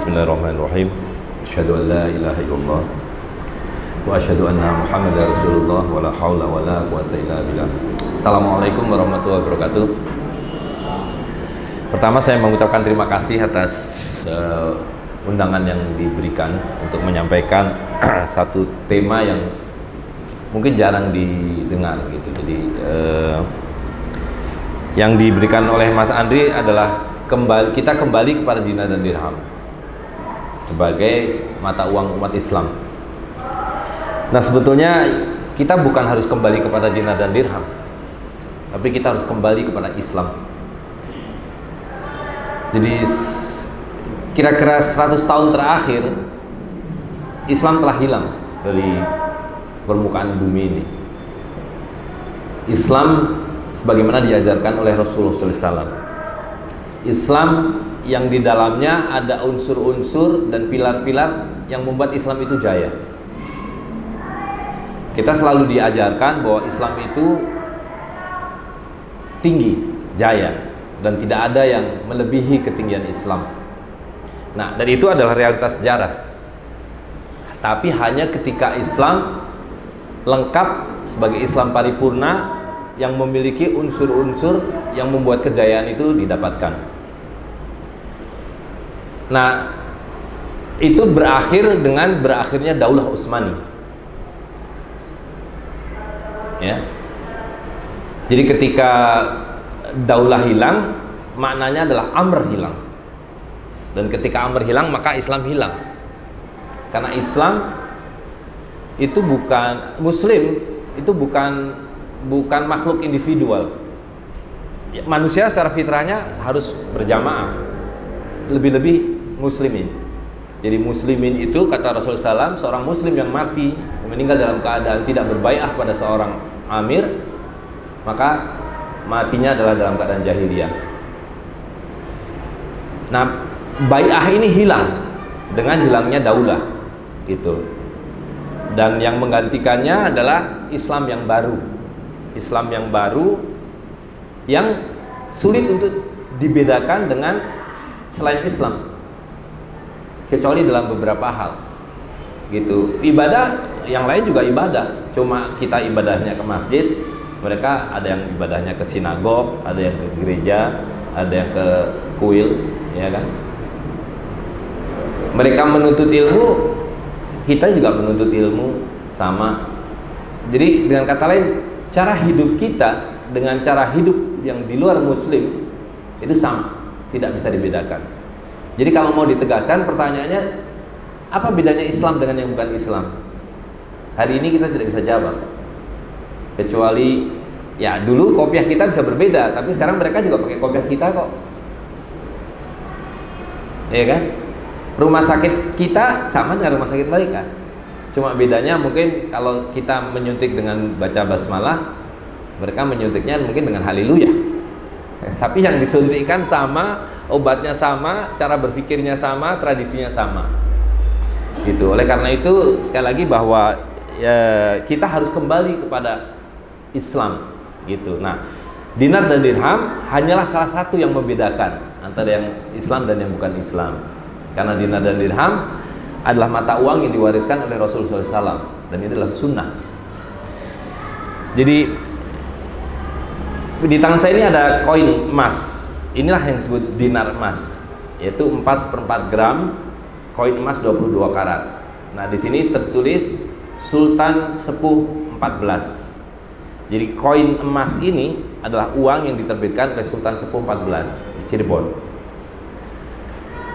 Bismillahirrahmanirrahim. Asyhadu an la ilaha illallah wa asyhadu anna Muhammadar Rasulullah wa la haula wa la quwwata illa billah. Assalamualaikum warahmatullahi wabarakatuh. Pertama saya mengucapkan terima kasih atas undangan yang diberikan untuk menyampaikan satu tema yang mungkin jarang didengar gitu. Jadi yang diberikan oleh Mas Andri adalah kita kembali kepada dinar dan dirham sebagai mata uang umat Islam. Nah, sebetulnya kita bukan harus kembali kepada dinar dan dirham, tapi kita harus kembali kepada Islam. Jadi kira-kira 100 tahun terakhir Islam telah hilang dari permukaan bumi ini. Islam sebagaimana diajarkan oleh Rasulullah SAW. Islam yang di dalamnya ada unsur-unsur dan pilar-pilar yang membuat Islam itu jaya. Kita selalu diajarkan bahwa Islam itu tinggi, jaya, dan tidak ada yang melebihi ketinggian Islam. Nah, dan itu adalah realitas sejarah. Tapi hanya ketika Islam lengkap sebagai Islam paripurna yang memiliki unsur-unsur yang membuat kejayaan itu didapatkan. Nah, itu berakhir dengan berakhirnya Daulah Utsmani. Ya. Jadi ketika daulah hilang, maknanya adalah amr hilang. Dan ketika amr hilang, maka Islam hilang. Karena Islam itu bukan Muslim, itu bukan makhluk individual. Manusia secara fitrahnya harus berjamaah, lebih-lebih muslimin. Jadi muslimin itu kata Rasulullah SAW, seorang muslim yang mati meninggal dalam keadaan tidak berbai'ah pada seorang amir, maka matinya adalah dalam keadaan jahiliyah. Nah, bai'ah ini hilang dengan hilangnya daulah gitu. Dan yang menggantikannya adalah Islam yang baru. Islam yang baru yang sulit untuk dibedakan dengan selain Islam, kecuali dalam beberapa hal gitu. Ibadah yang lain juga ibadah, cuma kita ibadahnya ke masjid, mereka ada yang ibadahnya ke sinagog, ada yang ke gereja, ada yang ke kuil, ya kan. Mereka menuntut ilmu, kita juga menuntut ilmu sama. Jadi dengan kata lain, cara hidup kita dengan cara hidup yang di luar muslim itu sama, tidak bisa dibedakan. Jadi kalau mau ditegakkan, pertanyaannya apa bedanya Islam dengan yang bukan Islam? Hari ini kita tidak bisa jawab, kecuali ya dulu kopiah kita bisa berbeda, tapi sekarang mereka juga pakai kopiah kita kok, ya kan? Rumah sakit kita sama dengan rumah sakit mereka, cuma bedanya mungkin kalau kita menyuntik dengan baca basmalah, mereka menyuntiknya mungkin dengan haleluya. Tapi yang disuntikkan sama, obatnya sama, cara berpikirnya sama, tradisinya sama gitu. Oleh karena itu sekali lagi bahwa ya, kita harus kembali kepada Islam gitu. Nah, dinar dan dirham hanyalah salah satu yang membedakan antara yang Islam dan yang bukan Islam. Karena dinar dan dirham adalah mata uang yang diwariskan oleh Rasulullah SAW, dan ini adalah sunnah. Jadi di tangan saya ini ada koin emas. Inilah yang disebut dinar emas, yaitu 4/4 gram koin emas 22 karat. Nah, di sini tertulis Sultan Sepuh 14. Jadi koin emas ini adalah uang yang diterbitkan oleh Sultan Sepuh 14 di Cirebon.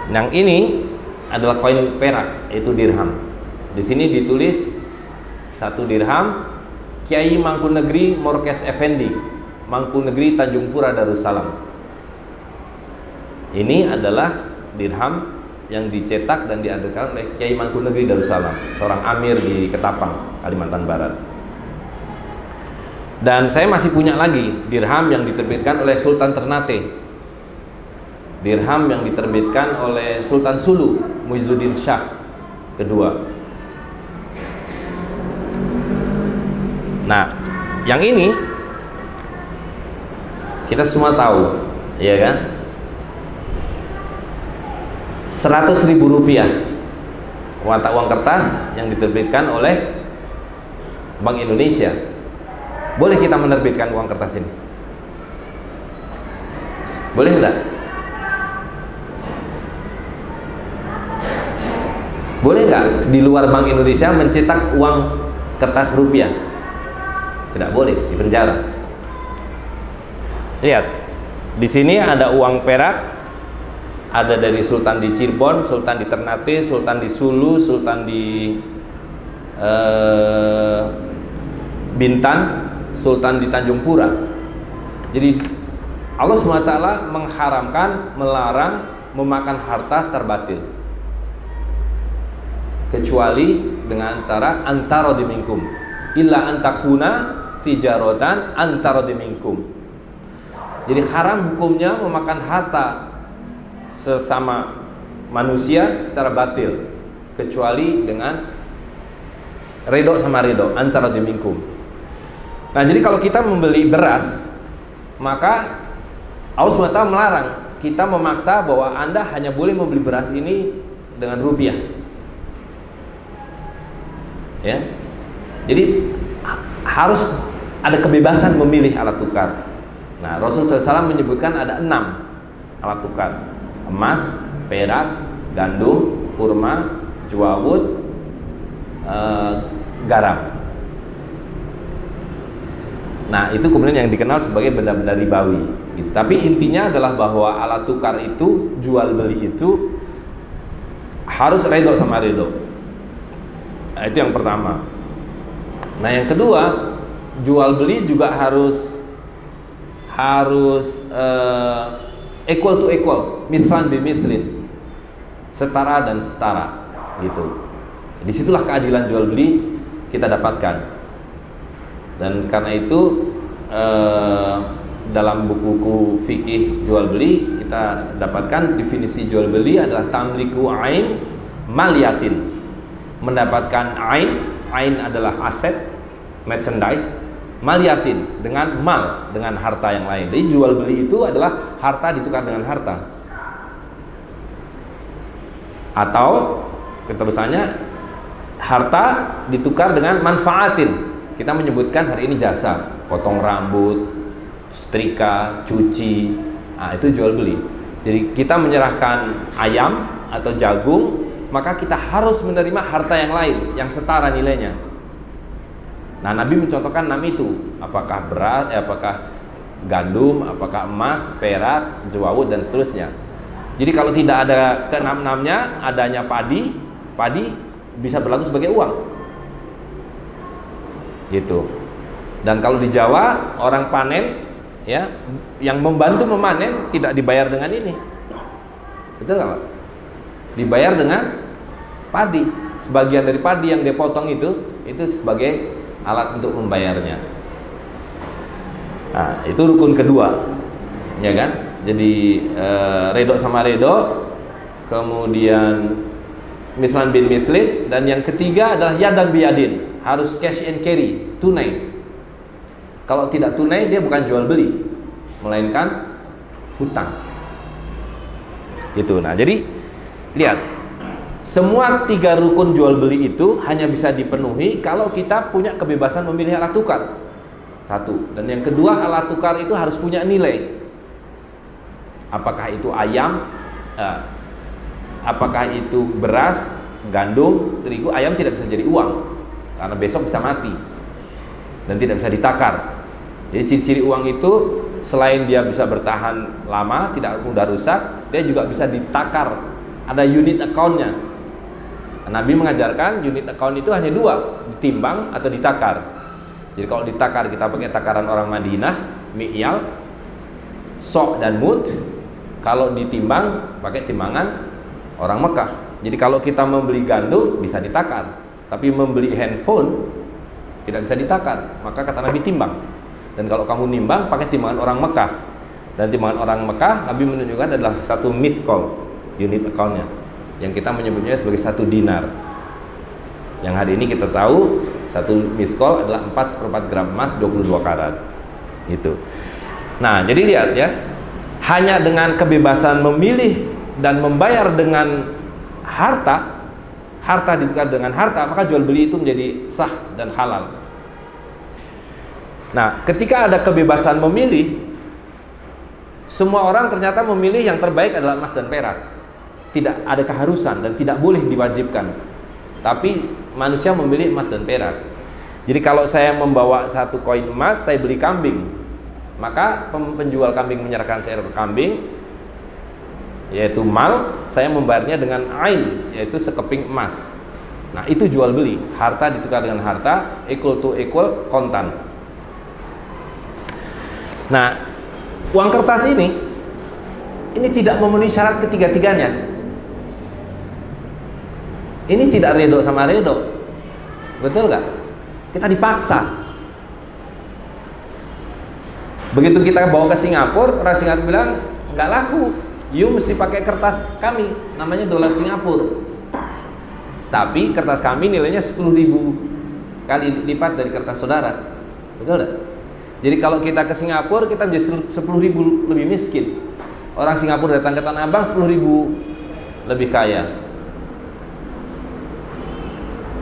Yang ini adalah koin perak, yaitu dirham. Di sini ditulis 1 dirham Kiai Mangkunegeri Morkes Effendi, Mangkunegeri Tanjung Pura Darussalam. Ini adalah dirham yang dicetak dan diadakan oleh Kiai Mangkunegeri Darussalam, seorang amir di Ketapang, Kalimantan Barat. Dan saya masih punya lagi dirham yang diterbitkan oleh Sultan Ternate, dirham yang diterbitkan oleh Sultan Sulu, Muizzuddin Shah kedua. Nah, yang ini kita semua tahu, ya kan? 100.000 rupiah mata uang kertas yang diterbitkan oleh Bank Indonesia. Boleh kita menerbitkan uang kertas ini? Boleh enggak? Boleh nggak di luar Bank Indonesia mencetak uang kertas rupiah? Tidak boleh, dipenjara. Lihat, di sini ada uang perak, ada dari Sultan di Cirebon, Sultan di Ternate, Sultan di Sulu, Sultan di Bintan, Sultan di Tanjung Pura. Jadi Allah SWT mengharamkan, melarang memakan harta secara batil, kecuali dengan cara antara diminkum, illa antakuna tijarotan antara diminkum. Jadi haram hukumnya memakan harta sesama manusia secara batil, kecuali dengan redo sama redo, antara diminkum. Nah, jadi kalau kita membeli beras, maka Allah SWT melarang kita memaksa bahwa Anda hanya boleh membeli beras ini dengan rupiah. Ya, jadi harus ada kebebasan memilih alat tukar. Nah, Rasulullah SAW menyebutkan ada 6 alat tukar: emas, perak, gandum, kurma, jawawut, garam. Nah, itu kemudian yang dikenal sebagai benda-benda ribawi gitu. Tapi intinya adalah bahwa alat tukar itu, jual beli itu harus redo sama redo. Nah, itu yang pertama. Nah, yang kedua, jual beli juga harus equal to equal, mithlan bi mithlin, setara dan setara gitu. Disitulah keadilan jual beli kita dapatkan. Dan karena itu dalam buku-buku fikih jual beli kita dapatkan definisi jual beli adalah tamliku ain maliyatin, mendapatkan ain adalah aset, merchandise, maliyatin dengan mal, dengan harta yang lain. Jadi jual beli itu adalah harta ditukar dengan harta, atau keterusannya harta ditukar dengan manfaatin. Kita menyebutkan hari ini jasa, potong rambut, setrika, cuci. Nah, itu jual beli. Jadi kita menyerahkan ayam atau jagung, maka kita harus menerima harta yang lain yang setara nilainya. Nah, Nabi mencontohkan 6 itu, apakah beras, apakah gandum, apakah emas, perak, jawawut, dan seterusnya. Jadi kalau tidak ada ke-6-6-nya, adanya padi bisa berlaku sebagai uang gitu. Dan kalau di Jawa orang panen, ya, yang membantu memanen tidak dibayar dengan ini, betul nggak Pak? Dibayar dengan padi, sebagian dari padi yang dia potong itu sebagai alat untuk membayarnya. Nah, itu rukun kedua, ya kan? Jadi redo sama redo, kemudian mithlan bin mithlin, dan yang ketiga adalah yadan biyadin, harus cash and carry, tunai. Kalau tidak tunai dia bukan jual beli, melainkan hutang. Gitu. Nah, jadi lihat, semua 3 rukun jual beli itu hanya bisa dipenuhi kalau kita punya kebebasan memilih alat tukar. Satu. Dan yang kedua, alat tukar itu harus punya nilai. Apakah itu ayam, apakah itu beras, gandum, terigu. Ayam tidak bisa jadi uang karena besok bisa mati dan tidak bisa ditakar. Jadi ciri-ciri uang itu selain dia bisa bertahan lama, tidak mudah rusak, dia juga bisa ditakar. Ada unit account-nya. Nabi mengajarkan unit account itu hanya 2, ditimbang atau ditakar. Jadi kalau ditakar kita pakai takaran orang Madinah, mi'yal, sok dan mud. Kalau ditimbang pakai timbangan orang Mekah. Jadi kalau kita membeli gandum bisa ditakar, tapi membeli handphone tidak bisa ditakar. Maka kata Nabi timbang. Dan kalau kamu nimbang pakai timbangan orang Mekah. Dan timbangan orang Mekah Nabi menunjukkan adalah 1 mithqal, unit account-nya, yang kita menyebutnya sebagai 1 dinar. Yang hari ini kita tahu 1 mithqal adalah 4/4 gram emas 22 karat. Gitu. Nah, jadi lihat ya, hanya dengan kebebasan memilih dan membayar dengan harta ditukar dengan harta, maka jual beli itu menjadi sah dan halal. Nah, ketika ada kebebasan memilih, semua orang ternyata memilih yang terbaik adalah emas dan perak. Tidak ada keharusan dan tidak boleh diwajibkan. Tapi manusia memilih emas dan perak. Jadi kalau saya membawa 1 koin emas, saya beli kambing, maka penjual kambing menyerahkan seekor kambing, yaitu mal, saya membayarnya dengan ain, yaitu sekeping emas. Nah, itu jual beli, harta ditukar dengan harta, equal to equal, kontan. Nah, uang kertas ini tidak memenuhi syarat ketiga-tiganya. Ini tidak redo sama redo, betul nggak? Kita dipaksa. Begitu kita bawa ke Singapura, orang Singapura bilang nggak laku, you mesti pakai kertas kami, namanya dolar Singapura. Tapi kertas kami nilainya 10.000 kali lipat dari kertas saudara, betul nggak? Jadi kalau kita ke Singapura, kita menjadi 10.000 lebih miskin. Orang Singapura datang ke Tanah Abang 10.000 lebih kaya.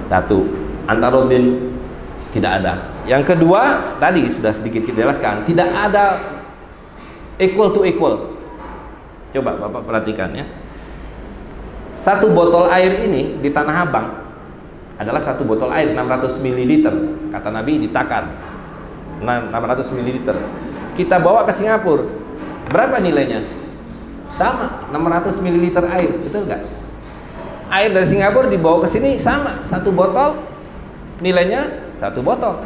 Satu, antarodin tidak ada. Yang kedua, tadi sudah sedikit kita jelaskan, tidak ada equal to equal. Coba Bapak perhatikan ya. 1 botol air ini di Tanah Abang adalah 1 botol air 600 ml. Kata Nabi ditakar 600 ml. Kita bawa ke Singapura, berapa nilainya? Sama, 600 ml air, betul nggak? Air dari Singapura dibawa ke sini sama, 1 botol nilainya 1 botol.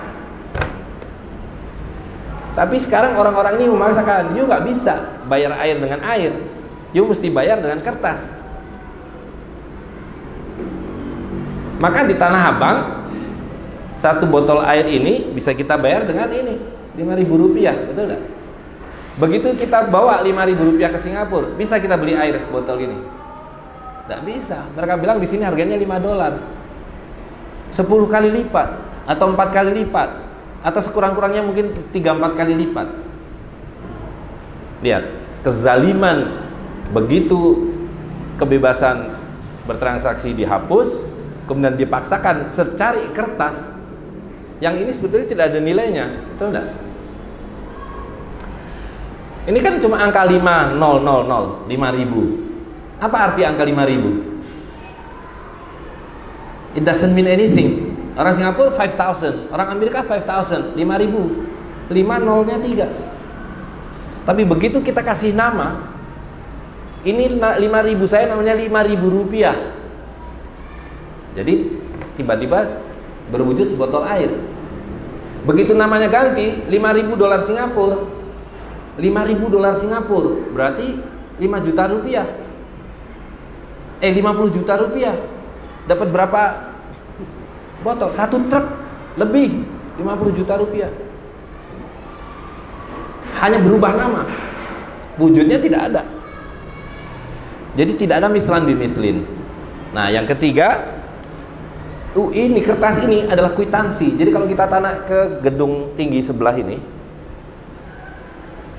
Tapi sekarang orang-orang ini memaksakan, you nggak bisa bayar air dengan air, you mesti bayar dengan kertas. Maka di Tanah Abang 1 botol air ini bisa kita bayar dengan ini, 5.000 rupiah, betul nggak? Begitu kita bawa 5.000 rupiah ke Singapura, bisa kita beli air sebotol ini? Tidak bisa. Mereka bilang di sini harganya $5, 10 kali lipat atau 4 kali lipat, atau sekurang-kurangnya mungkin 3-4 kali lipat. Lihat, kezaliman. Begitu kebebasan bertransaksi dihapus, kemudian dipaksakan secari kertas yang ini sebetulnya tidak ada nilainya, betul enggak? Ini kan cuma angka 5.000, 5.000. Apa arti angka 5.000? It doesn't mean anything. Orang Singapura 5.000, orang Amerika 5.000, 5.000, 5 nolnya 3. Tapi begitu kita kasih nama, ini 5.000 saya namanya 5.000 rupiah. Jadi tiba-tiba berwujud sebotol air. Begitu namanya ganti, 5.000 dolar Singapura, 5.000 dolar Singapura berarti 5 juta rupiah. 50 juta rupiah. Dapat berapa botol? 1 truk lebih, 50 juta rupiah. Hanya berubah nama, wujudnya tidak ada. Jadi tidak ada mislan bimislin. Nah, yang ketiga, ini kertas ini adalah kwitansi. Jadi kalau kita tanah ke gedung tinggi sebelah ini,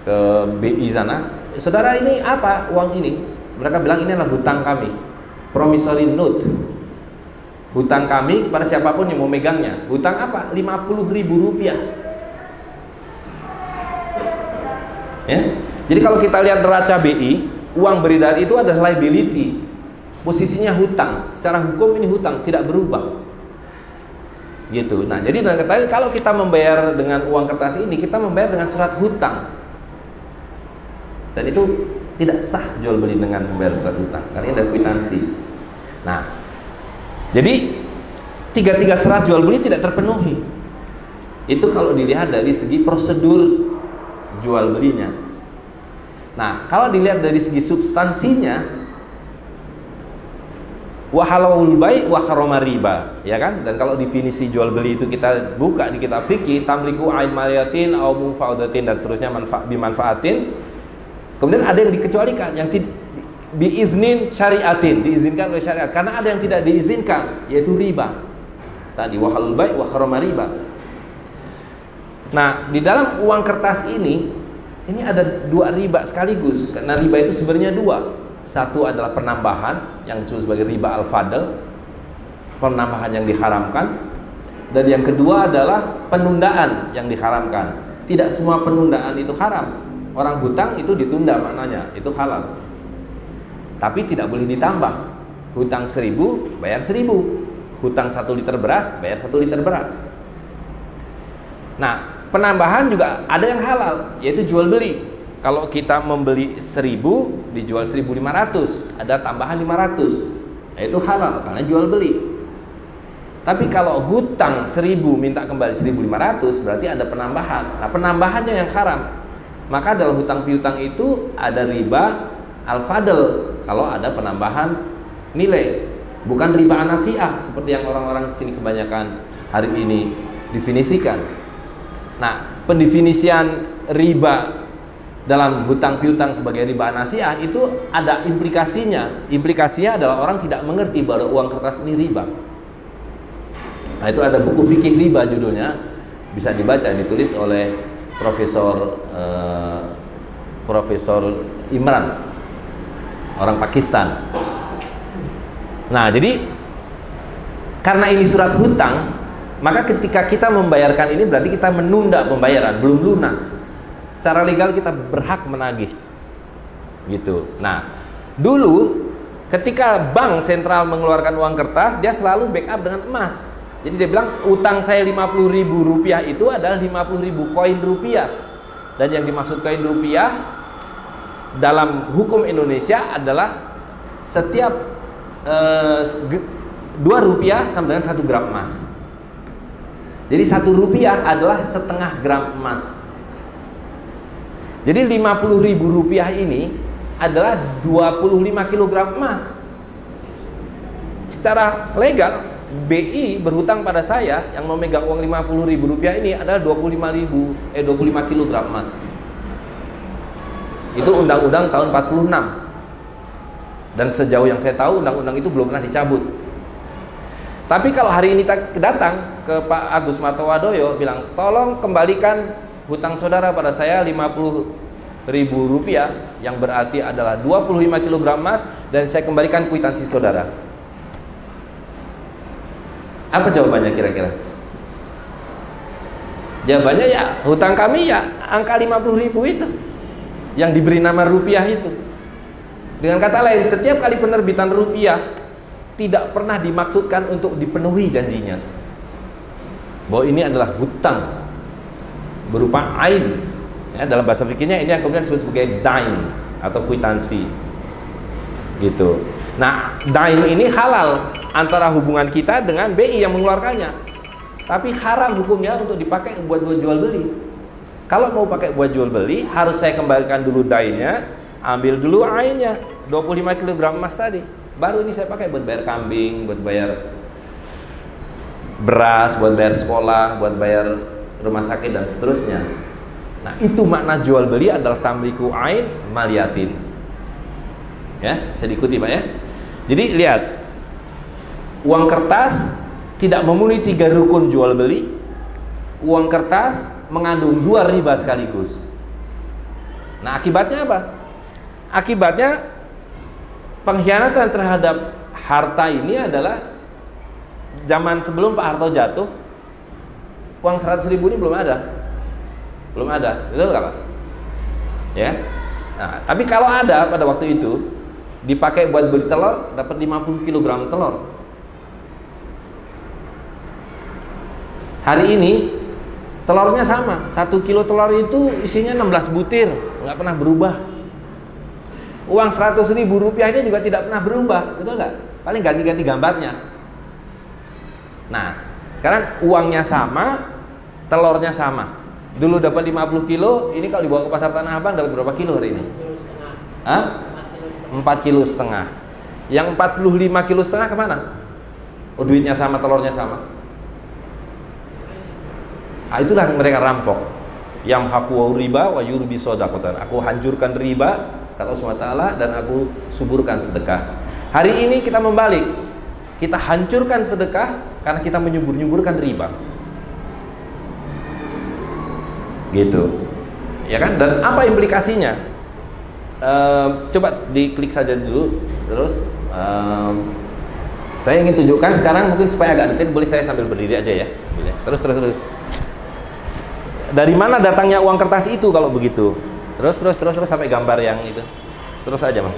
ke BI sana, saudara, ini apa uang ini? Mereka bilang ini adalah hutang kami, promissory note. Hutang kami kepada siapapun yang mau megangnya. Hutang apa? 50.000 rupiah. Ya. Jadi kalau kita lihat neraca BI, uang beredar itu adalah liability. Posisinya hutang. Secara hukum ini hutang, tidak berubah. Gitu. Nah, jadi dengan kata lain, kalau kita membayar dengan uang kertas ini, kita membayar dengan surat hutang. Dan itu tidak sah jual beli dengan membayar surat hutang, karena ini ada kwitansi. Nah, jadi tiga syarat jual beli tidak terpenuhi. Itu kalau dilihat dari segi prosedur jual belinya. Nah, kalau dilihat dari segi substansinya, wa halalul bai' wa harama riba, ya kan? Dan kalau definisi jual beli itu kita buka di kitab fikih, tamliku ain maliyatin au mufaudatin dan seterusnya, bimanfaatin. Kemudian ada yang dikecualikan, yang biiznin syariatin, diizinkan oleh syariat, karena ada yang tidak diizinkan, yaitu riba. Tadi wa halalul bai' wa harama riba. Nah, di dalam uang kertas ini ada 2 riba sekaligus, karena riba itu sebenarnya 2. Satu adalah penambahan yang disebut sebagai riba al-fadl, penambahan yang diharamkan. Dan yang kedua adalah penundaan yang diharamkan. Tidak semua penundaan itu haram. Orang hutang itu ditunda maknanya, itu halal. Tapi tidak boleh ditambah. Hutang 1.000 bayar 1.000. Hutang 1 liter beras bayar 1 liter beras. Nah, penambahan juga ada yang halal, yaitu jual beli. Kalau kita membeli 1.000 dijual 1.500, ada tambahan 500. Itu halal karena jual beli. Tapi kalau hutang 1.000 minta kembali 1.500, berarti ada penambahan. Nah, penambahannya yang haram. Maka dalam hutang piutang itu ada riba al-fadl kalau ada penambahan nilai, bukan riba an-nasi'ah seperti yang orang-orang sini kebanyakan hari ini definisikan. Nah, pendefinisian riba dalam hutang piutang sebagai riba an-nasi'ah itu ada implikasinya. Implikasinya adalah orang tidak mengerti bahwa uang kertas ini riba. Nah, itu ada buku fikih riba judulnya, bisa dibaca, ditulis oleh Profesor Imran, orang Pakistan. Nah, jadi karena ini surat hutang, maka ketika kita membayarkan ini berarti kita menunda pembayaran, belum lunas. Secara legal kita berhak menagih. Gitu. Nah, dulu ketika bank sentral mengeluarkan uang kertas, dia selalu backup dengan emas. Jadi dia bilang utang saya 50.000 rupiah itu adalah 50.000 koin rupiah. Dan yang dimaksud koin rupiah dalam hukum Indonesia adalah setiap 2 rupiah sama dengan 1 gram emas. Jadi 1 rupiah adalah setengah gram emas. Jadi 50.000 rupiah ini adalah 25 kilogram emas. Secara legal BI berhutang pada saya yang memegang uang 50.000 rupiah ini adalah 25 kilogram emas. Itu undang-undang tahun 46. Dan sejauh yang saya tahu undang-undang itu belum pernah dicabut. Tapi kalau hari ini datang ke Pak Agus Martowadoyo bilang, tolong kembalikan hutang saudara pada saya 50.000 rupiah, yang berarti adalah 25 kilogram emas, dan saya kembalikan kwitansi saudara. Apa jawabannya kira-kira? Jawabannya ya hutang kami ya angka 50.000 itu yang diberi nama rupiah itu. Dengan kata lain, setiap kali penerbitan rupiah tidak pernah dimaksudkan untuk dipenuhi janjinya, bahwa ini adalah hutang berupa ain. Ya, dalam bahasa fikihnya ini yang kemudian disebut sebagai dain atau kwitansi. Gitu. Nah, dain ini halal antara hubungan kita dengan BI yang mengeluarkannya. Tapi haram hukumnya untuk dipakai buat jual beli. Kalau mau pakai buat jual beli, harus saya kembalikan dulu dainnya, ambil dulu ainnya, 25 kg emas tadi. Baru ini saya pakai buat bayar kambing, buat bayar beras, buat bayar sekolah, buat bayar rumah sakit dan seterusnya. Nah, itu makna jual beli adalah tamliku ain maliyatin. Ya, bisa diikuti Pak ya. Jadi lihat, uang kertas tidak memenuhi 3 rukun jual beli. Uang kertas mengandung 2 riba sekaligus. Nah, akibatnya apa? Akibatnya pengkhianatan terhadap harta ini adalah zaman sebelum Pak Harto jatuh, uang 100.000 ini belum ada. Belum ada, betul nggak Pak? Ya. Nah, tapi kalau ada pada waktu itu dipakai buat beli telur, dapat 50 kg telur. Hari ini telurnya sama, 1 kilo telur itu isinya 16 butir, nggak pernah berubah. Uang 100.000 rupiah ini juga tidak pernah berubah, betul nggak? Paling ganti-ganti gambarnya. Nah, sekarang uangnya sama, telurnya sama. Dulu dapat 50 kilo, ini kalau dibawa ke pasar Tanah Abang dapat berapa kilo hari ini? 4,5 kilo. Yang 45,5 kilo kemana? Oh, duitnya sama, telurnya sama. Nah, itulah mereka rampok. Yang haku riba wa yurbi sodakotan. Aku hancurkan riba, kata Allah SWT, dan aku suburkan sedekah. Hari ini kita membalik. Kita hancurkan sedekah karena kita menyubur-nyuburkan riba. Gitu. Ya kan? Dan apa implikasinya? Coba diklik saja dulu. Terus saya ingin tunjukkan sekarang, mungkin supaya agak detail, boleh saya sambil berdiri aja ya. Boleh. Terus. Dari mana datangnya uang kertas itu kalau begitu? Terus sampai gambar yang itu. Terus aja, Bang.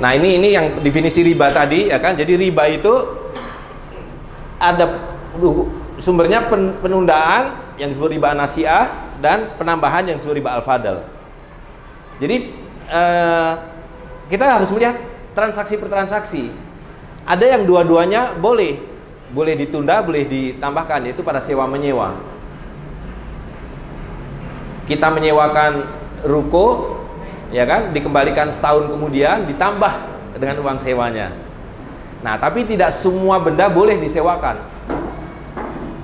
Nah, ini yang definisi riba tadi ya kan. Jadi riba itu ada sumbernya penundaan yang disebut riba nasiah dan penambahan yang disebut riba al-fadl. Jadi kita harus melihat transaksi per transaksi. Ada yang dua-duanya boleh ditunda, boleh ditambahkan, yaitu pada sewa menyewa. Kita menyewakan ruko, ya kan, dikembalikan setahun kemudian ditambah dengan uang sewanya. Nah, tapi tidak semua benda boleh disewakan.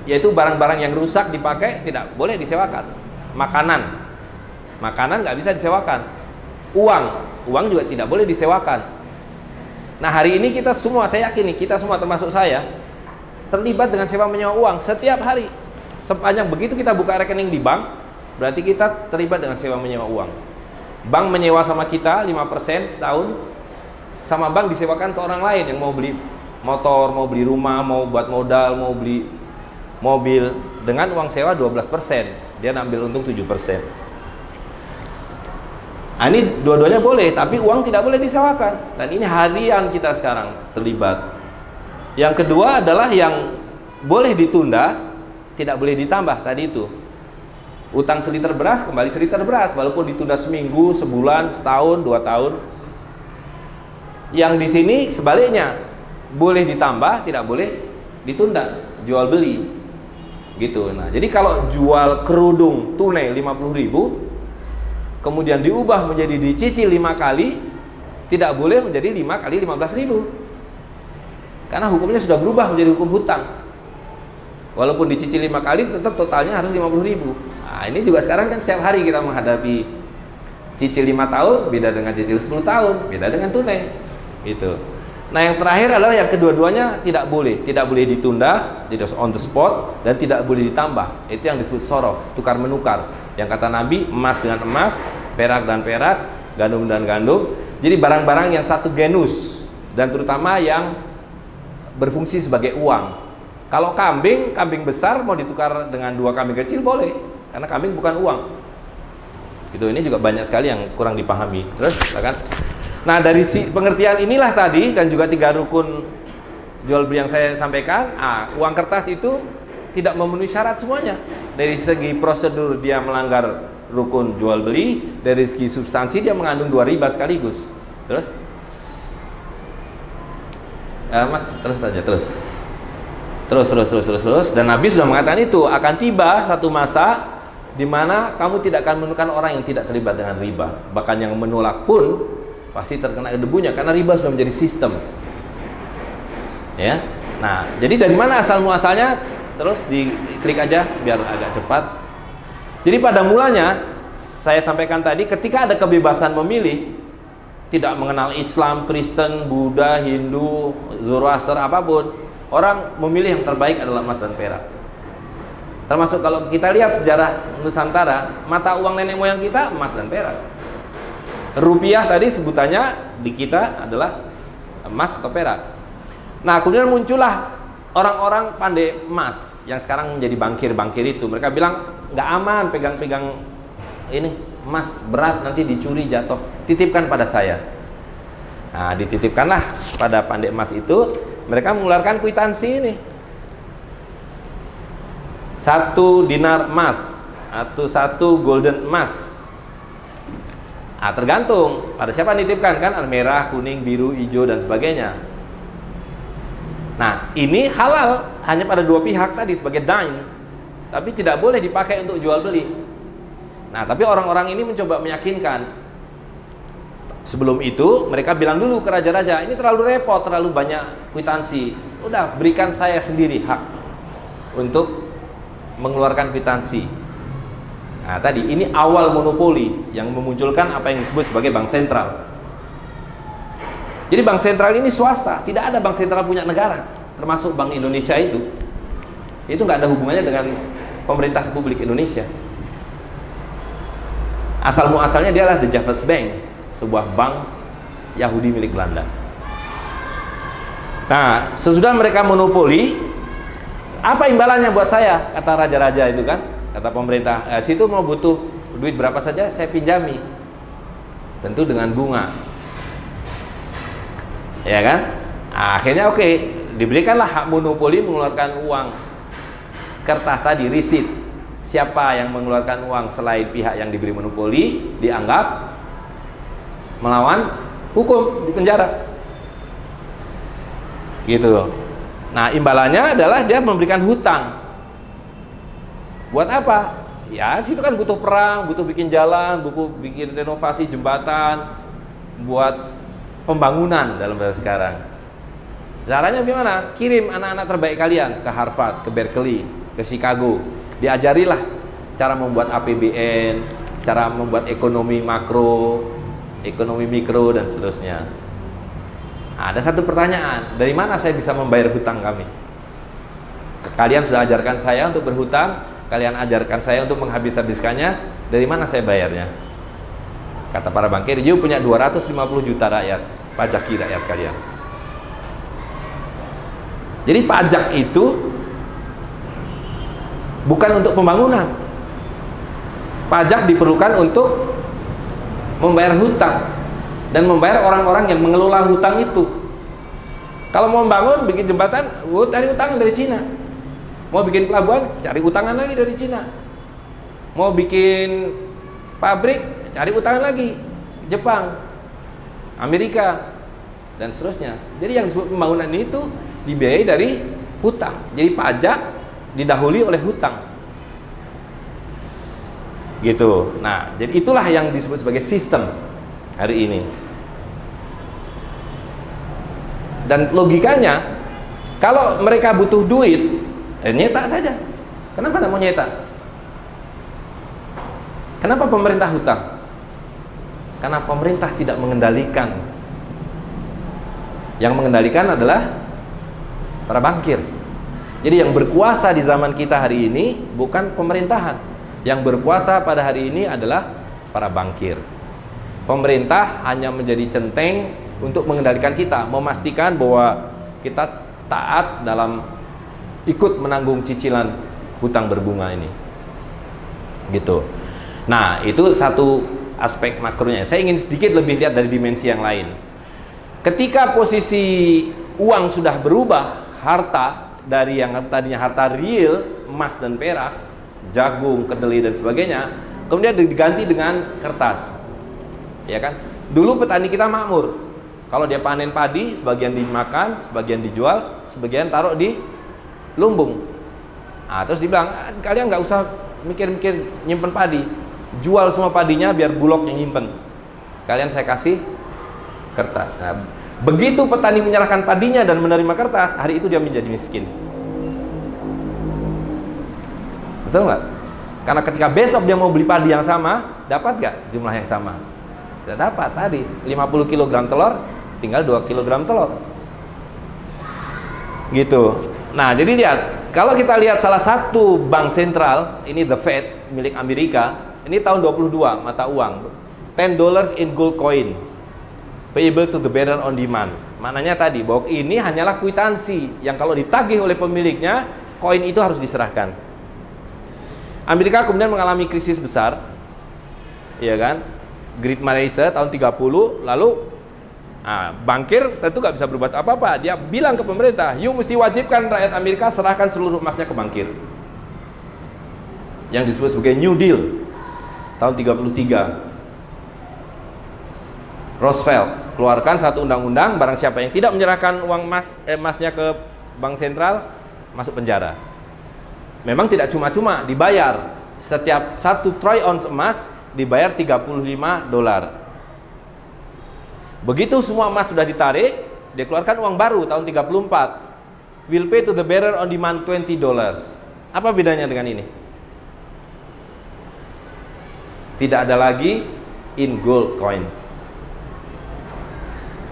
Yaitu barang-barang yang rusak dipakai tidak boleh disewakan. Makanan nggak bisa disewakan. Uang juga tidak boleh disewakan. Nah, hari ini kita semua, saya yakin nih, kita semua termasuk saya, terlibat dengan sewa menyewa uang setiap hari. Sepanjang begitu kita buka rekening di bank, berarti kita terlibat dengan sewa menyewa uang. Bank menyewa sama kita 5% setahun, sama bank disewakan ke orang lain yang mau beli motor, mau beli rumah, mau buat modal, mau beli mobil, dengan uang sewa 12%, dia ambil untung 7%. Nah, ini dua-duanya boleh, tapi uang tidak boleh disewakan. Dan ini harian kita sekarang terlibat. Yang kedua adalah yang boleh ditunda, tidak boleh ditambah tadi itu. Utang seliter beras kembali seliter beras, walaupun ditunda seminggu, sebulan, setahun, 2 tahun. Yang di sini sebaliknya, boleh ditambah, tidak boleh ditunda, jual beli, gitu. Nah, jadi kalau jual kerudung tunai 50.000, kemudian diubah menjadi dicicil 5 kali, tidak boleh menjadi 5 kali 15.000, karena hukumnya sudah berubah menjadi hukum hutang. Walaupun dicicil 5 kali, tetap totalnya harus 50.000. Nah, ini juga sekarang kan setiap hari kita menghadapi cicil 5 tahun beda dengan cicil 10 tahun, beda dengan tunai. Gitu. Nah, yang terakhir adalah yang kedua-duanya tidak boleh ditunda, tidak on the spot, dan tidak boleh ditambah. Itu yang disebut sorof, tukar menukar. Yang kata Nabi, emas dengan emas, perak dan perak, gandum dan gandum. Jadi barang-barang yang satu genus, dan terutama yang berfungsi sebagai uang. Kalau kambing besar mau ditukar dengan 2 kambing kecil boleh, karena kambing bukan uang. Gitu, ini juga banyak sekali yang kurang dipahami. Terus, kan? Nah, dari pengertian inilah tadi, dan juga 3 rukun jual beli yang saya sampaikan. Uang kertas itu tidak memenuhi syarat semuanya. Dari segi prosedur dia melanggar rukun jual beli, dari segi substansi dia mengandung 2 riba sekaligus. Terus, Mas, terus. Dan Nabi sudah mengatakan itu akan tiba satu masa di mana kamu tidak akan menemukan orang yang tidak terlibat dengan riba. Bahkan yang menolak pun pasti terkena debunya, karena riba sudah menjadi sistem. Ya. Nah, jadi dari mana asal muasalnya? Terus diklik aja biar agak cepat. Jadi pada mulanya saya sampaikan tadi, ketika ada kebebasan memilih, tidak mengenal Islam, Kristen, Buddha, Hindu, Zoroaster, apapun, orang memilih yang terbaik adalah emas dan perak. Termasuk kalau kita lihat sejarah Nusantara, mata uang nenek moyang kita emas dan perak. Rupiah tadi sebutannya di kita adalah emas atau perak. Nah, kemudian muncullah orang-orang pandai emas yang sekarang menjadi bankir itu. Mereka bilang nggak aman pegang-pegang ini emas, berat, nanti dicuri, jatuh. Titipkan pada saya. Nah, dititipkanlah pada pandai emas itu. Mereka mengeluarkan kwitansi ini, 1 dinar emas atau 1 golden emas. Tergantung pada siapa nitipkan, kan, merah, kuning, biru, hijau dan sebagainya. Nah, ini halal hanya pada 2 pihak tadi sebagai dain, tapi tidak boleh dipakai untuk jual beli. Nah, tapi orang-orang ini mencoba meyakinkan. Sebelum itu mereka bilang dulu ke raja-raja, ini terlalu repot, terlalu banyak kwitansi. Udah, berikan saya sendiri hak untuk mengeluarkan kwitansi. Nah, tadi ini awal monopoli yang memunculkan apa yang disebut sebagai bank sentral. Jadi bank sentral ini swasta, tidak ada bank sentral punya negara, termasuk Bank Indonesia itu nggak ada hubungannya dengan pemerintah Republik Indonesia. Asal muasalnya dia adalah The Javers Bank, sebuah bank Yahudi milik Belanda. Nah, sesudah mereka monopoli, apa imbalannya buat saya? Kata raja-raja itu kan, kata pemerintah, situ mau butuh duit berapa saja saya pinjami, tentu dengan bunga, ya kan? Nah, akhirnya oke, diberikanlah hak monopoli mengeluarkan uang kertas tadi, risit. Siapa yang mengeluarkan uang selain pihak yang diberi monopoli dianggap melawan hukum, di penjara. Gitu. Nah, imbalannya adalah dia memberikan hutang. Buat apa? Ya, situ kan butuh perang, butuh bikin jalan, butuh bikin renovasi jembatan, buat pembangunan dalam bahasa sekarang. Caranya gimana? Kirim anak-anak terbaik kalian ke Harvard, ke Berkeley, ke Chicago. Diajarilah cara membuat APBN, cara membuat ekonomi makro, ekonomi mikro, dan seterusnya. Ada satu pertanyaan, dari mana saya bisa membayar hutang kami? Kalian sudah ajarkan saya untuk berhutang, kalian ajarkan saya untuk menghabis-habiskannya, dari mana saya bayarnya? Kata para bankir, you punya 250 juta rakyat, pajaki rakyat kalian. Jadi pajak itu bukan untuk pembangunan. Pajak diperlukan untuk membayar hutang dan membayar orang-orang yang mengelola hutang itu. Kalau mau membangun, bikin jembatan, cari utangan dari Cina. Mau bikin pelabuhan, cari utangan lagi dari Cina. Mau bikin pabrik, cari utangan lagi, Jepang, Amerika, dan seterusnya. Jadi yang disebut pembangunan itu dibiayai dari hutang. Jadi pajak didahului oleh hutang. Gitu. Nah, jadi itulah yang disebut sebagai sistem hari ini. Dan logikanya, kalau mereka butuh duit, nyetak saja. Kenapa tidak mau nyetak? Kenapa pemerintah hutang? Karena pemerintah tidak mengendalikan. Yang mengendalikan adalah para bankir. Jadi yang berkuasa di zaman kita hari ini bukan pemerintahan. Yang berkuasa pada hari ini adalah para bankir. Pemerintah hanya menjadi centeng untuk mengendalikan kita, memastikan bahwa kita taat dalam ikut menanggung cicilan hutang berbunga ini. Gitu. Nah, itu satu aspek makronya. Saya ingin sedikit lebih lihat dari dimensi yang lain. Ketika posisi uang sudah berubah, harta dari yang tadinya harta real, emas dan perak, jagung, kedelai dan sebagainya, kemudian diganti dengan kertas. Ya kan? Dulu petani kita makmur. Kalau dia panen padi, sebagian dimakan, sebagian dijual, sebagian taruh di lumbung. Nah, terus dibilang, kalian nggak usah mikir-mikir nyimpen padi, jual semua padinya biar Bulog yang nyimpen. Kalian saya kasih kertas. Nah, begitu petani menyerahkan padinya dan menerima kertas, hari itu dia menjadi miskin. Betul nggak? Karena ketika besok dia mau beli padi yang sama, dapat nggak jumlah yang sama? Tidak dapat. Tadi 50 kg telur, tinggal 2 kg telur. Gitu. Nah, jadi lihat, kalau kita lihat salah satu bank sentral, ini The Fed milik Amerika, ini tahun 22 mata uang, $10 in gold coin, payable to the bearer on demand. Maknanya tadi bahwa ini hanyalah kwitansi yang kalau ditagih oleh pemiliknya, koin itu harus diserahkan. Amerika kemudian mengalami krisis besar, ya kan? Great Malaysia tahun 30, lalu bankir tentu nggak bisa berbuat apa-apa. Dia bilang ke pemerintah, you mesti wajibkan rakyat Amerika serahkan seluruh emasnya ke bankir. Yang disebut sebagai New Deal tahun 33. Roosevelt keluarkan satu undang-undang, barang siapa yang tidak menyerahkan uang emasnya ke bank sentral masuk penjara. Memang tidak cuma-cuma dibayar, setiap 1 troy ounce emas dibayar $35. Begitu semua emas sudah ditarik, dia keluarkan uang baru tahun 34. Will pay to the bearer on demand $20. Apa bedanya dengan ini? Tidak ada lagi in gold coin.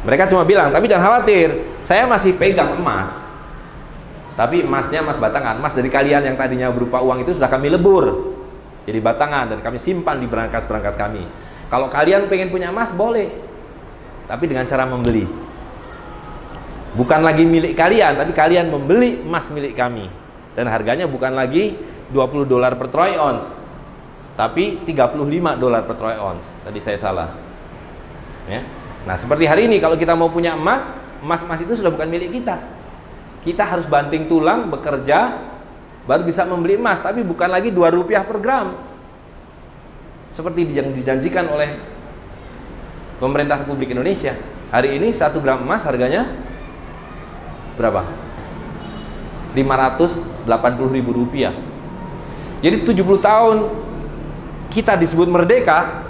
Mereka cuma bilang, tapi jangan khawatir, saya masih pegang emas. Tapi emasnya emas batangan, emas dari kalian yang tadinya berupa uang itu sudah kami lebur. jadi batangan, dan kami simpan di berangkas-berangkas kami. Kalau kalian pengen punya emas, boleh, tapi dengan cara membeli. Bukan lagi milik kalian, tapi kalian membeli emas milik kami. Dan harganya bukan lagi $20 per troy ounce, tapi $35 per troy ounce. Tadi saya salah. Ya. Nah, seperti hari ini, kalau kita mau punya emas, emas itu sudah bukan milik kita. Kita harus banting tulang, bekerja, baru bisa membeli emas, tapi bukan lagi Rp2 per gram. Seperti yang dijanjikan oleh pemerintah Republik Indonesia. Hari ini 1 gram emas harganya berapa? Rp580.000. Jadi 70 tahun kita disebut merdeka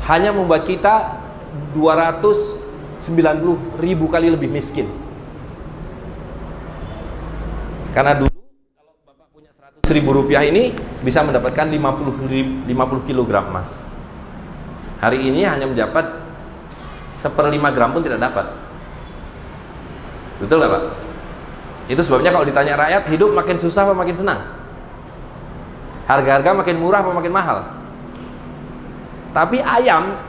hanya membuat kita 290.000 kali lebih miskin. Karena dulu kalau Bapak punya Rp100.000 ini bisa mendapatkan 50 kg emas. Hari ini hanya mendapat 1/5 gram pun tidak dapat. Betul nggak Pak? Itu sebabnya kalau ditanya rakyat, hidup makin susah apa makin senang? Harga-harga makin murah apa makin mahal? Tapi ayam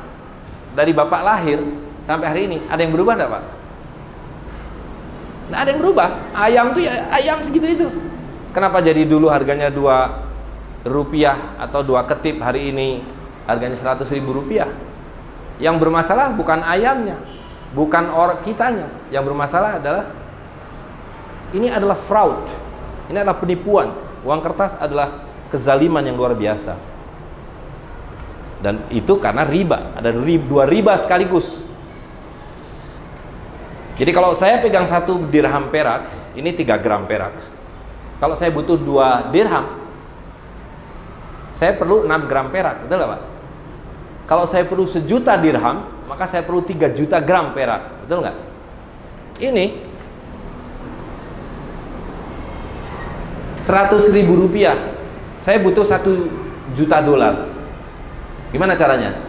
dari Bapak lahir sampai hari ini, ada yang berubah nggak Pak? Nggak ada yang berubah. Ayam tuh ya ayam segitu itu. Kenapa jadi dulu harganya Rp2 atau 2 ketip, hari ini harganya Rp100.000? Yang bermasalah bukan ayamnya, bukan orang kitanya. Yang bermasalah adalah ini adalah fraud. Ini adalah penipuan. Uang kertas adalah kezaliman yang luar biasa. Dan itu karena riba. Ada 2 riba sekaligus. Jadi kalau saya pegang 1 dirham perak, ini 3 gram perak. Kalau saya butuh 2 dirham, saya perlu 6 gram perak, betul nggak Pak? Kalau saya perlu 1 juta dirham, maka saya perlu 3 juta gram perak, betul nggak? Ini Rp100.000, saya butuh 1 juta dolar. Gimana caranya?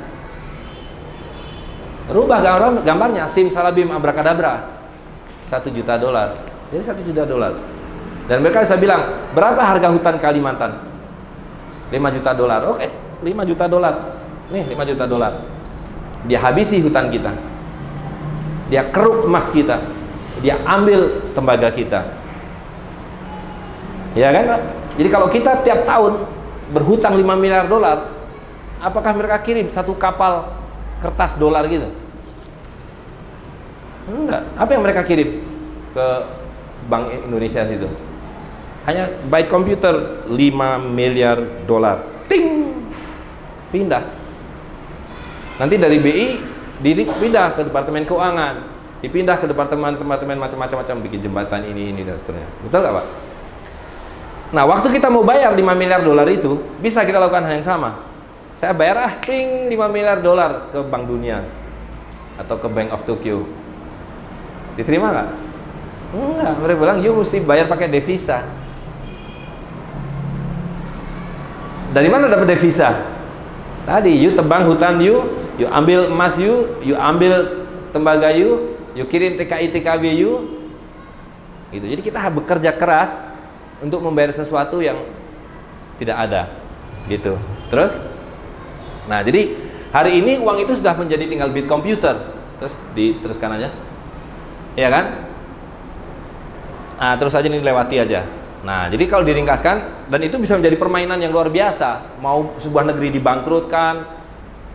Rubah gambarnya, simsalabim abrakadabra, 1 juta dolar. Jadi 1 juta dolar. Dan mereka bisa bilang, berapa harga hutan Kalimantan? 5 juta dolar. Oke, 5 juta dolar. Nih 5 juta dolar. Dia habisi hutan kita. Dia keruk emas kita. Dia ambil tembaga kita. Ya kan Pak? Jadi kalau kita tiap tahun berhutang 5 miliar dolar, apakah mereka kirim 1 kapal kertas dolar gitu? Enggak. Apa yang mereka kirim ke Bank Indonesia situ? Hanya by komputer 5 miliar dolar. Ting! Pindah. Nanti dari BI dipindah ke Departemen Keuangan, dipindah ke departemen macam-macam, bikin jembatan ini dan seterusnya. Betul nggak Pak? Nah, waktu kita mau bayar 5 miliar dolar itu, bisa kita lakukan hal yang sama. Saya bayar ting 5 miliar dolar ke Bank Dunia atau ke Bank of Tokyo. Diterima nggak? Enggak, mereka bilang you mesti bayar pakai devisa. Dari mana dapat devisa? Tadi you tebang hutan you ambil emas you ambil tembaga you kirim TKI TKB you. Gitu. Jadi kita bekerja keras untuk membayar sesuatu yang tidak ada. Gitu. Terus? Nah, jadi hari ini uang itu sudah menjadi tinggal bit komputer. Terus diteruskan aja. Iya kan? Nah, terus aja ini lewati aja. Nah, jadi kalau diringkaskan, dan itu bisa menjadi permainan yang luar biasa. Mau sebuah negeri dibangkrutkan,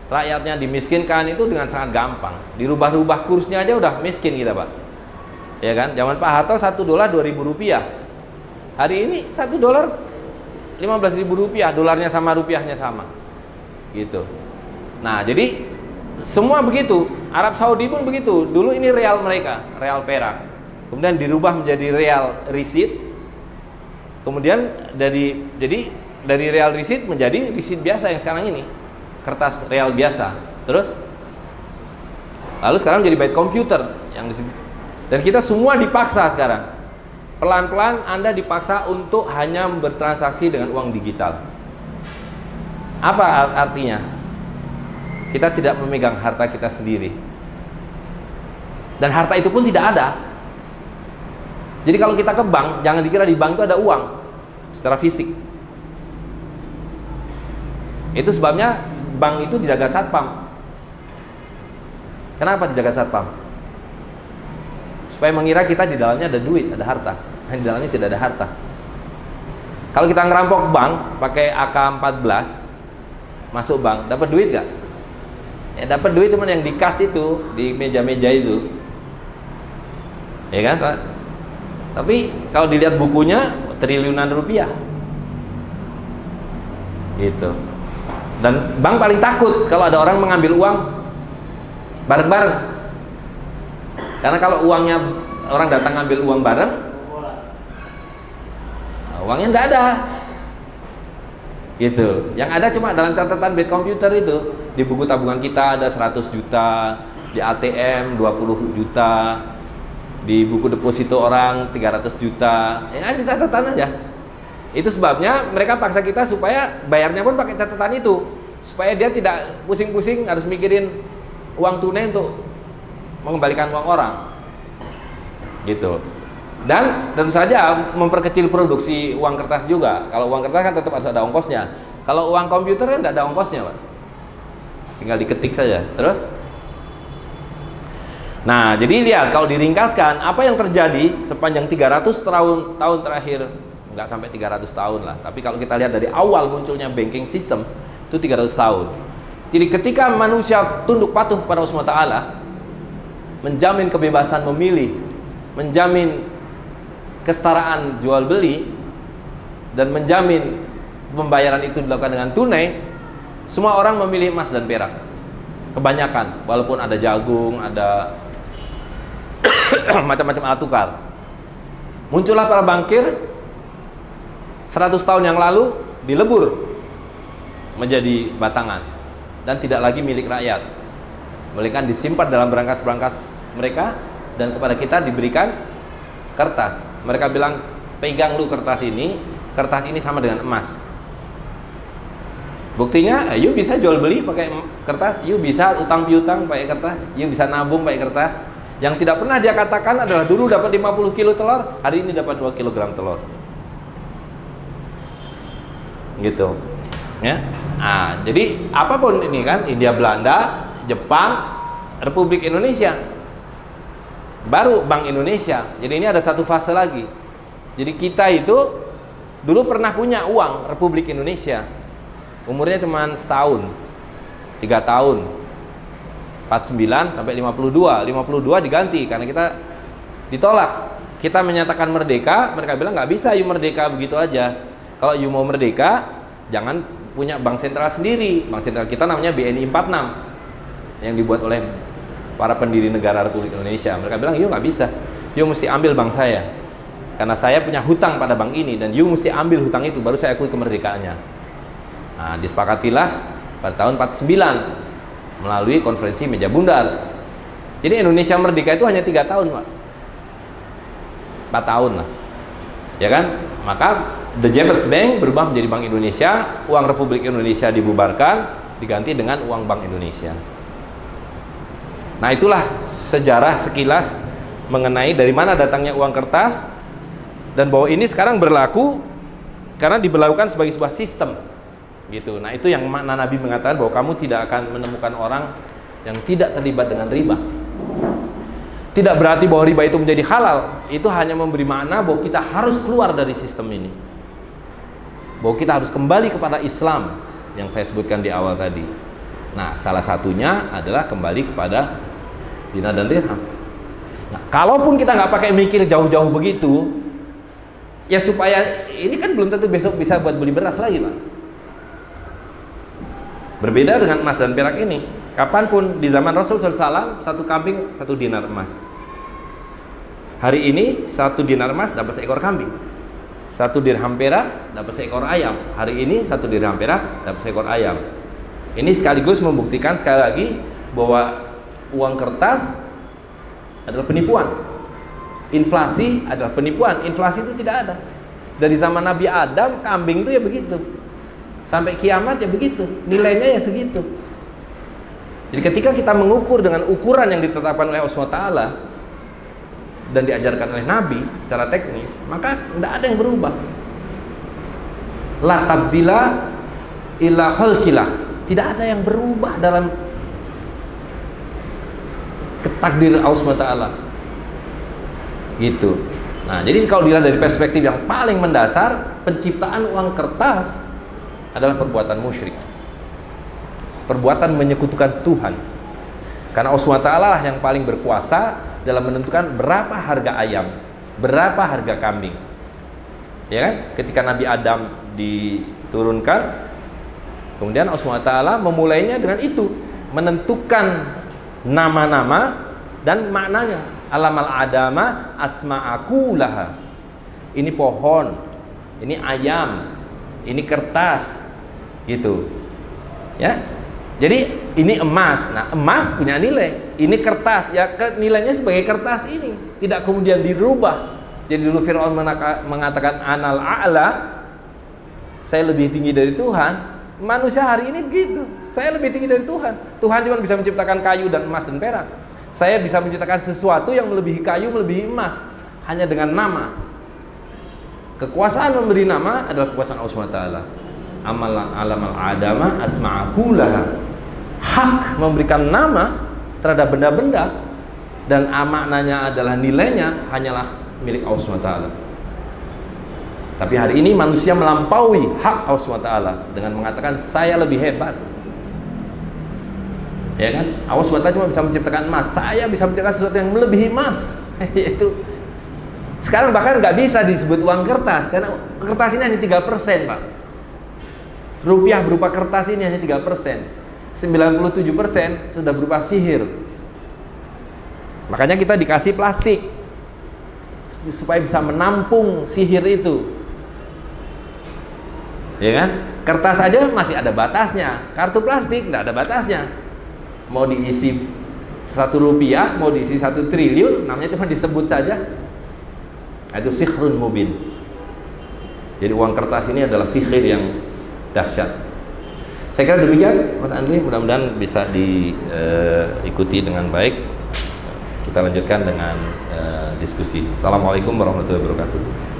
rakyatnya dimiskinkan, itu dengan sangat gampang. Dirubah-rubah kursnya aja udah miskin kita Pak. Ya kan? Zaman Pak Harto 1 dolar Rp2.000. Hari ini 1 dolar Rp15.000, dolarnya sama, rupiahnya sama. Gitu. Nah, jadi semua begitu. Arab Saudi pun begitu. Dulu ini real mereka, real perak. Kemudian dirubah menjadi real risit. Kemudian dari real risit menjadi risit biasa yang sekarang ini, kertas real biasa. Terus lalu sekarang jadi byte komputer yang disebut. Dan kita semua dipaksa sekarang. Pelan-pelan Anda dipaksa untuk hanya bertransaksi dengan uang digital. Apa artinya? Kita tidak memegang harta kita sendiri. Dan harta itu pun tidak ada. Jadi kalau kita ke bank, jangan dikira di bank itu ada uang secara fisik. Itu sebabnya bank itu dijaga satpam. Kenapa dijaga satpam? Supaya mengira kita di dalamnya ada duit, ada harta. Di dalamnya tidak ada harta. Kalau kita ngerampok bank pakai AK-14 masuk bank, dapat duit gak? Ya dapat duit, cuman yang di kas itu, di meja-meja itu, ya kan Pak? Tapi kalau dilihat bukunya triliunan rupiah, gitu. Dan bank paling takut kalau ada orang mengambil uang bareng-bareng, karena kalau uangnya orang datang ngambil uang bareng, uangnya tidak ada, gitu. Yang ada cuma dalam catatan bed komputer itu. Di buku tabungan kita ada 100 juta, di ATM 20 juta, di buku deposito orang 300 juta. Ya, di catatan aja. Itu sebabnya mereka paksa kita supaya bayarnya pun pakai catatan itu, supaya dia tidak pusing-pusing harus mikirin uang tunai untuk mengembalikan uang orang, gitu. Dan tentu saja memperkecil produksi uang kertas juga. Kalau uang kertas kan tetap harus ada ongkosnya. Kalau uang komputer kan tidak ada ongkosnya, Pak. Tinggal diketik saja. Terus, nah jadi lihat, kalau diringkaskan apa yang terjadi sepanjang 300 tahun terakhir, nggak sampai 300 tahun lah, tapi kalau kita lihat dari awal munculnya banking system itu 300 tahun. Jadi ketika manusia tunduk patuh pada Allah SWT, menjamin kebebasan memilih, menjamin kesetaraan jual beli, dan menjamin pembayaran itu dilakukan dengan tunai, semua orang memilih emas dan perak. Kebanyakan, walaupun ada jagung, ada macam-macam alat tukar. Muncullah para bankir 100 tahun yang lalu, dilebur menjadi batangan dan tidak lagi milik rakyat, melainkan disimpan dalam berangkas-berangkas mereka, dan kepada kita diberikan kertas. Mereka bilang, pegang lu kertas ini sama dengan emas. Buktinya, you bisa jual beli pakai kertas, you bisa utang piutang pakai kertas, you bisa nabung pakai kertas. Yang tidak pernah dia katakan adalah dulu dapat 50 kilo telur, hari ini dapat 2 kilogram telur. Gitu. Ya. Nah, jadi apapun ini kan, India, Belanda, Jepang, Republik Indonesia, baru Bank Indonesia. Jadi ini ada satu fase lagi. Jadi kita itu dulu pernah punya uang Republik Indonesia. Umurnya cuma setahun, 3 tahun, 49 sampai 52. 52 diganti karena kita ditolak. Kita menyatakan merdeka, mereka bilang nggak bisa you merdeka begitu aja. Kalau you mau merdeka, jangan punya bank sentral sendiri. Bank sentral kita namanya BNI 46 yang dibuat oleh para pendiri negara Republik Indonesia. Mereka bilang, you nggak bisa, you mesti ambil bank saya, karena saya punya hutang pada bank ini, dan you mesti ambil hutang itu, baru saya akui kemerdekaannya. Nah, disepakatilah pada tahun 49 melalui konferensi meja bundar. Jadi Indonesia merdeka itu hanya 3 tahun, Pak. 4 tahun lah, ya kan? Maka The Jefferson Bank berubah menjadi Bank Indonesia, uang Republik Indonesia dibubarkan, diganti dengan uang Bank Indonesia. Nah, itulah sejarah sekilas mengenai dari mana datangnya uang kertas, dan bahwa ini sekarang berlaku karena diberlakukan sebagai sebuah sistem, gitu. Nah, itu yang makna Nabi mengatakan bahwa kamu tidak akan menemukan orang yang tidak terlibat dengan riba. Tidak berarti bahwa riba itu menjadi halal. Itu hanya memberi makna bahwa kita harus keluar dari sistem ini, bahwa kita harus kembali kepada Islam yang saya sebutkan di awal tadi. Nah, salah satunya adalah kembali kepada dinar dan dirham. Nah, kalaupun kita nggak pakai mikir jauh-jauh begitu, ya supaya ini kan belum tentu besok bisa buat beli beras lagi, Pak. Berbeda dengan emas dan perak ini. Kapanpun di zaman Rasul SAW, 1 kambing 1 dinar emas. Hari ini 1 dinar emas dapat seekor kambing, 1 dirham perak dapat seekor ayam. Hari ini 1 dirham perak dapat seekor ayam. Ini sekaligus membuktikan sekali lagi bahwa uang kertas adalah penipuan. Inflasi adalah penipuan. Inflasi itu tidak ada. Dari zaman Nabi Adam, kambing itu ya begitu. Sampai kiamat ya begitu. Nilainya ya segitu. Jadi ketika kita mengukur dengan ukuran yang ditetapkan oleh Allah SWT dan diajarkan oleh Nabi secara teknis, maka tidak ada yang berubah. La tabdila illa khalqilah. Tidak ada yang berubah dalam takdir Allah SWT. Gitu. Nah, jadi kalau dilihat dari perspektif yang paling mendasar, penciptaan uang kertas adalah perbuatan musyrik, perbuatan menyekutukan Tuhan. Karena Allah SWT lah yang paling berkuasa dalam menentukan berapa harga ayam, berapa harga kambing. Ya kan? Ketika Nabi Adam diturunkan, kemudian Allah SWT memulainya dengan itu, menentukan nama-nama dan maknanya. Alamal adama asma'aku laha. Ini pohon, ini ayam, ini kertas, gitu. Ya. Jadi ini emas. Nah, emas punya nilai. Ini kertas, ya nilainya sebagai kertas ini, tidak kemudian dirubah. Jadi dulu Fir'aun mengatakan anal a'la, saya lebih tinggi dari Tuhan. Manusia hari ini begitu, saya lebih tinggi dari Tuhan. Tuhan cuma bisa menciptakan kayu dan emas dan perak. Saya bisa menciptakan sesuatu yang melebihi kayu, melebihi emas, hanya dengan nama. Kekuasaan memberi nama adalah kekuasaan Allah SWT. Alamal adama asma'aku laha. Hak memberikan nama terhadap benda-benda dan maknanya adalah nilainya hanyalah milik Allah SWT. Tapi hari ini manusia melampaui hak Allah SWT dengan mengatakan saya lebih hebat. Ya kan? Allah SWT cuma bisa menciptakan emas, saya bisa menciptakan sesuatu yang melebihi emas. Itu sekarang bahkan nggak bisa disebut uang kertas, karena kertas ini hanya 3%, Pak. Rupiah berupa kertas ini hanya 3%. 97% sudah berupa sihir. Makanya kita dikasih plastik supaya bisa menampung sihir itu. Ya kan? Kertas aja masih ada batasnya, kartu plastik nggak ada batasnya. Mau diisi 1 rupiah, mau diisi 1 triliun, namanya cuma disebut saja. Itu sihrun mubin. Jadi uang kertas ini adalah sihir yang dahsyat. Saya kira demikian, Mas Andri. Mudah-mudahan bisa diikuti dengan baik. Kita lanjutkan dengan diskusi. Assalamualaikum warahmatullahi wabarakatuh.